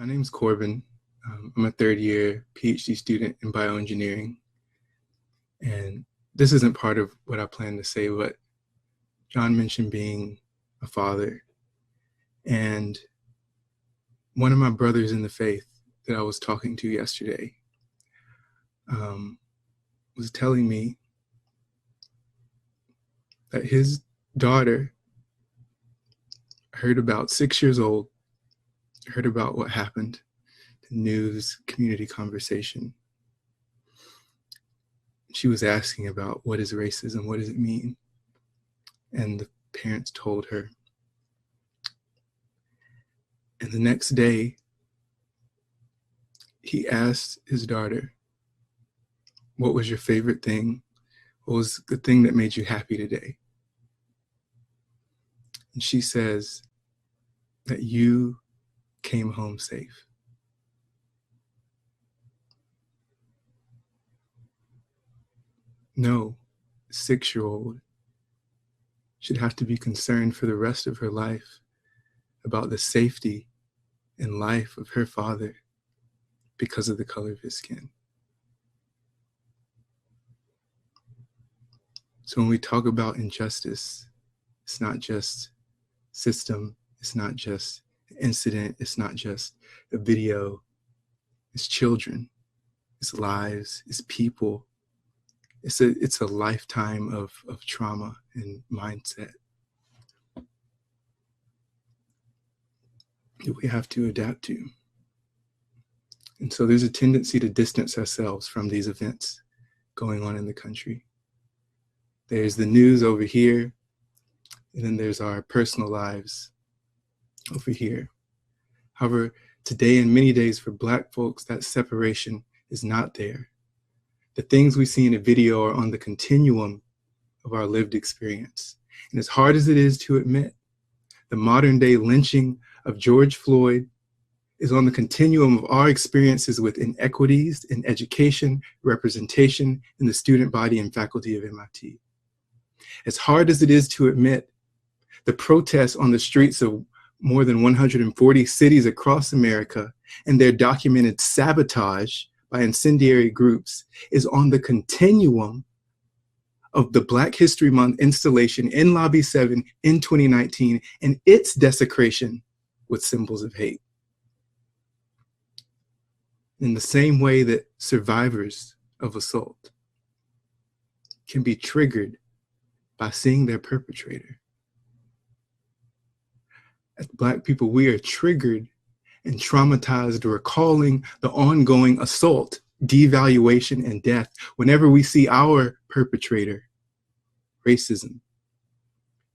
My name's Corban. I'm a third-year PhD student in bioengineering. And this isn't part of what I plan to say, but John mentioned being a father. And one of my brothers in the faith that I was talking to yesterday was telling me that his daughter heard about 6 years old, heard about what happened, the news, community conversation. She was asking about what is racism, what does it mean? And the parents told her. And the next day, he asked his daughter, what was your favorite thing? What was the thing that made you happy today? And she says that you came home safe. No 6-year-old should have to be concerned for the rest of her life about the safety and life of her father because of the color of his skin. So when we talk about injustice, it's not just system, it's not just an incident, it's not just a video, it's children, it's lives, it's people. It's a lifetime of trauma and mindset that we have to adapt to. And so there's a tendency to distance ourselves from these events going on in the country. There's the news over here, and then there's our personal lives over here. However, today and many days for Black folks, that separation is not there. The things we see in a video are on the continuum of our lived experience. And as hard as it is to admit, the modern day lynching of George Floyd is on the continuum of our experiences with inequities in education, representation, in the student body and faculty of MIT. As hard as it is to admit, the protests on the streets of more than 140 cities across America and their documented sabotage by incendiary groups is on the continuum of the Black History Month installation in Lobby 7 in 2019 and its desecration with symbols of hate. In the same way that survivors of assault can be triggered by seeing their perpetrator. As Black people, we are triggered and traumatized recalling the ongoing assault, devaluation, and death whenever we see our perpetrator, racism,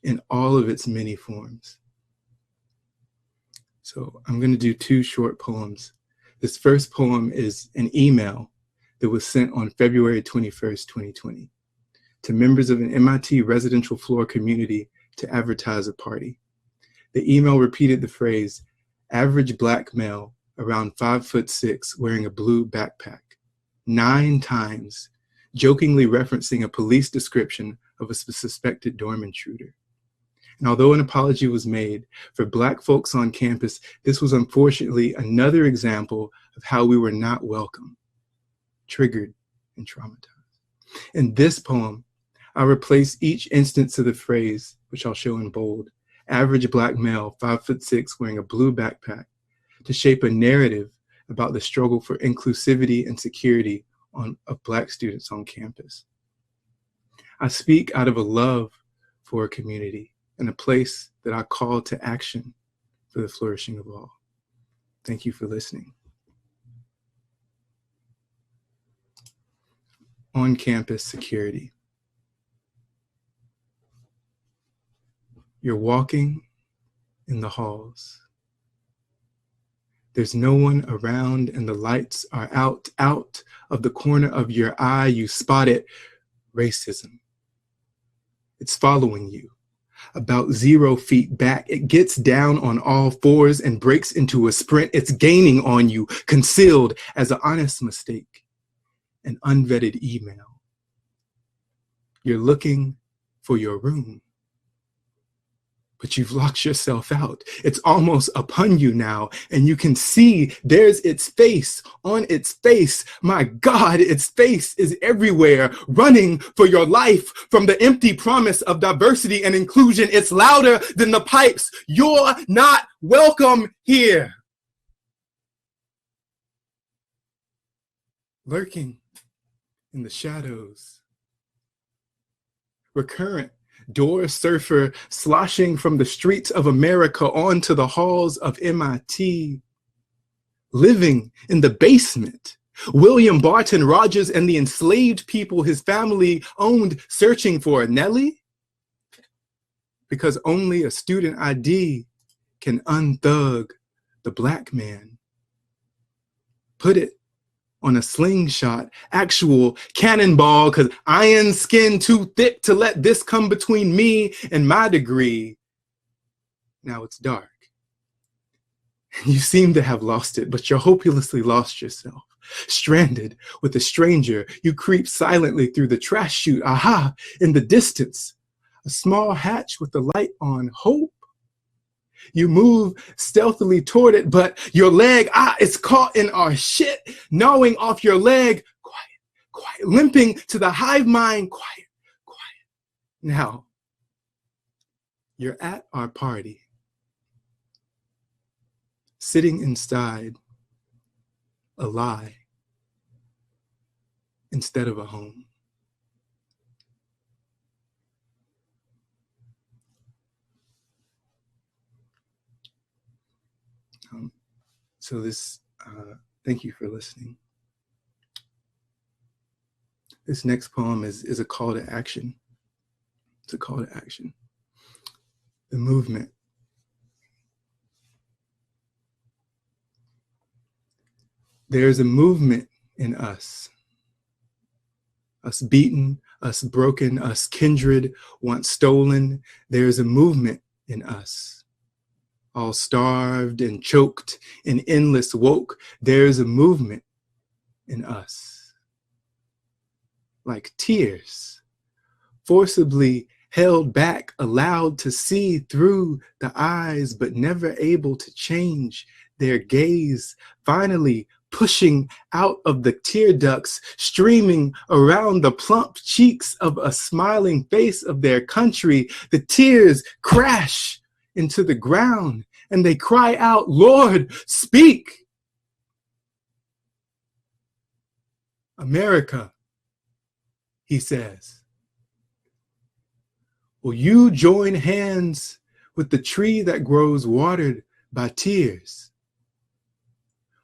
in all of its many forms. So I'm going to do 2 short poems. This first poem is an email that was sent on February 21st, 2020 to members of an MIT residential floor community to advertise a party. The email repeated the phrase, average Black male around 5'6", wearing a blue backpack, 9 times, jokingly referencing a police description of a suspected dorm intruder. And although an apology was made, for Black folks on campus, this was unfortunately another example of how we were not welcome, triggered, and traumatized. In this poem, I replace each instance of the phrase, which I'll show in bold, average Black male, 5'6", wearing a blue backpack, to shape a narrative about the struggle for inclusivity and security of Black students on campus. I speak out of a love for a community and a place that I call to action for the flourishing of all. Thank you for listening. On campus security. You're walking in the halls. There's no one around and the lights are out of the corner of your eye. You spot it, racism. It's following you. About 0 feet back, it gets down on all fours and breaks into a sprint. It's gaining on you, concealed as an honest mistake, an unvetted email. You're looking for your room. but you've locked yourself out. It's almost upon you now, and you can see there's its face on its face. My God, its face is everywhere, running for your life from the empty promise of diversity and inclusion. It's louder than the pipes. You're not welcome here. Lurking in the shadows. Recurrent door surfer sloshing from the streets of America onto the halls of MIT. Living in the basement. William Barton Rogers and the enslaved people his family owned searching for a Nellie? Because only a student ID can unthug the black man. Put it on a slingshot, actual cannonball, because iron skin too thick to let this come between me and my degree. Now it's dark. You seem to have lost it, but you're hopelessly lost yourself. Stranded with a stranger, you creep silently through the trash chute. Aha, in the distance, a small hatch with the light on. Hope. You move stealthily toward it, but your leg, it's caught in our shit, gnawing off your leg. Quiet, quiet, limping to the hive mind. Quiet, quiet. Now, you're at our party, sitting inside a lie instead of a home. So this, thank you for listening. This next poem is a call to action. It's a call to action. The movement. There's a movement in us. Us beaten, us broken, us kindred, once stolen. There's a movement in us. All starved and choked and endless woke. There's a movement in us. Like tears, forcibly held back, allowed to see through the eyes, but never able to change their gaze, finally pushing out of the tear ducts, streaming around the plump cheeks of a smiling face of their country. The tears crash into the ground and they cry out, Lord, speak. America, he says, will you join hands with the tree that grows watered by tears?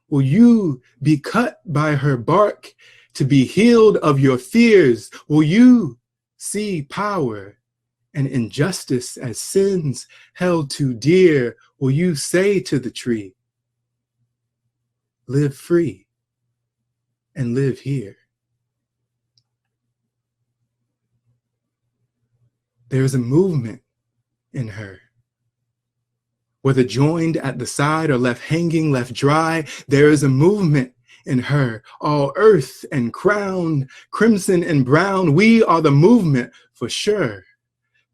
Will you be cut by her bark to be healed of your fears? Will you see power and injustice as sins held too dear? Will you say to the tree, live free and live here? There is a movement in her. Whether joined at the side or left hanging, left dry, there is a movement in her, all earth and crown, crimson and brown. We are the movement for sure.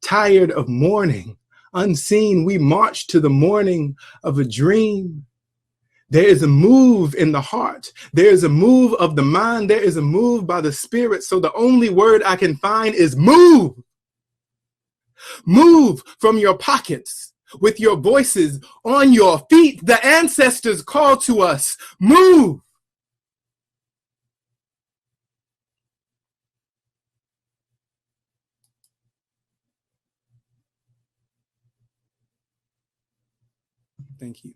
Tired of mourning, unseen, we march to the morning of a dream. There is a move in the heart. There is a move of the mind. There is a move by the spirit. So the only word I can find is move. Move from your pockets with your voices on your feet. The ancestors call to us. Move. Thank you.